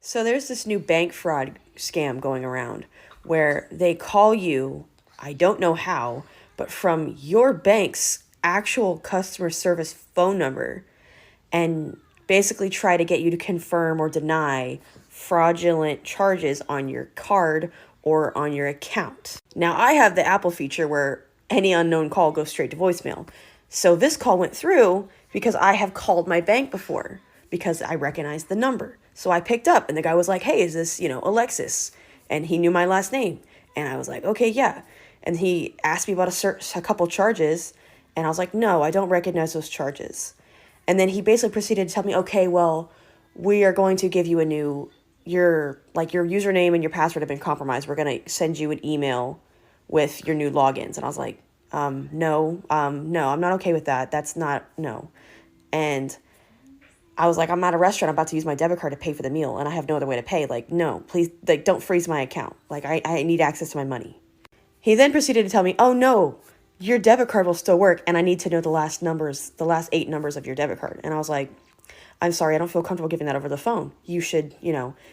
So there's this new bank fraud scam going around where they call you, I don't know how, but from your bank's actual customer service phone number and basically try to get you to confirm or deny fraudulent charges on your card or on your account. Now, I have the Apple feature where any unknown call goes straight to voicemail. So this call went through because I have called my bank before because I recognized the number. So I picked up and the guy was like, "Hey, is this, Alexis?" And he knew my last name. And I was like, "Okay, yeah." And he asked me about a couple charges. And I was like, "No, I don't recognize those charges." And then he basically proceeded to tell me, "Okay, well, we are going to give you your username and your password have been compromised. We're going to send you an email with your new logins." And I was like, no, no, I'm not okay with that. That's not, no. And I was like, I'm at a restaurant. I'm about to use my debit card to pay for the meal and I have no other way to pay. Like, no, please, like, don't freeze my account. Like, I need access to my money. He then proceeded to tell me, "Oh, no, your debit card will still work. And I need to know the last 8 numbers of your debit card." And I was like, "I'm sorry, I don't feel comfortable giving that over the phone. You should,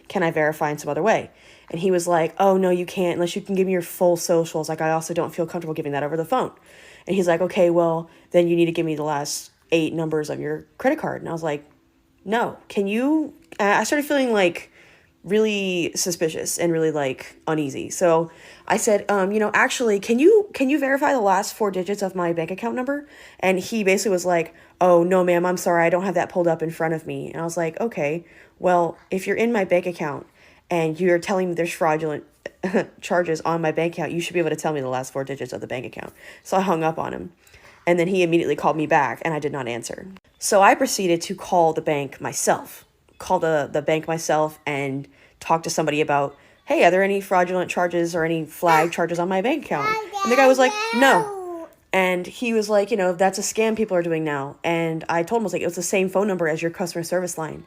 can I verify in some other way?" And he was like, "Oh, no, you can't unless you can give me your full socials. Like, I also don't feel comfortable giving that over the phone." And he's like, "Okay, well, then you need to give me the last 8 numbers of your credit card." And I was like, "No, can you?" I started feeling like really suspicious and really like uneasy. So I said, actually, can you verify the last 4 digits of my bank account number?" And he basically was like, "Oh, no, ma'am, I'm sorry. I don't have that pulled up in front of me." And I was like, "Okay, well, if you're in my bank account and you're telling me there's fraudulent charges on my bank account, you should be able to tell me the last 4 digits of the bank account." So I hung up on him. And then he immediately called me back and I did not answer. So I proceeded to call the bank myself, call the bank myself and talk to somebody about, "Hey, are there any fraudulent charges or any flag charges on my bank account?" And the guy was like, "No." And he was like, "That's a scam people are doing now." And I told him, I was like, "It was the same phone number as your customer service line."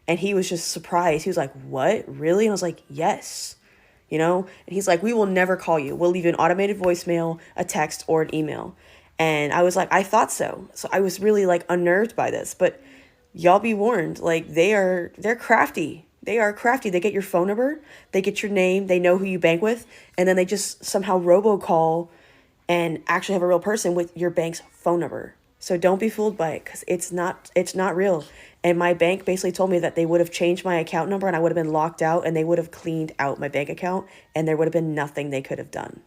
And he was just surprised. He was like, "What? Really?" And I was like, "Yes." And he's like, "We will never call you. We'll leave you an automated voicemail, a text, or an email." And I was like, "I thought so." So I was really like unnerved by this, but y'all be warned, like they're crafty. They are crafty. They get your phone number, they get your name, they know who you bank with, and then they just somehow robocall and actually have a real person with your bank's phone number. So don't be fooled by it because it's not real. And my bank basically told me that they would have changed my account number and I would have been locked out and they would have cleaned out my bank account and there would have been nothing they could have done.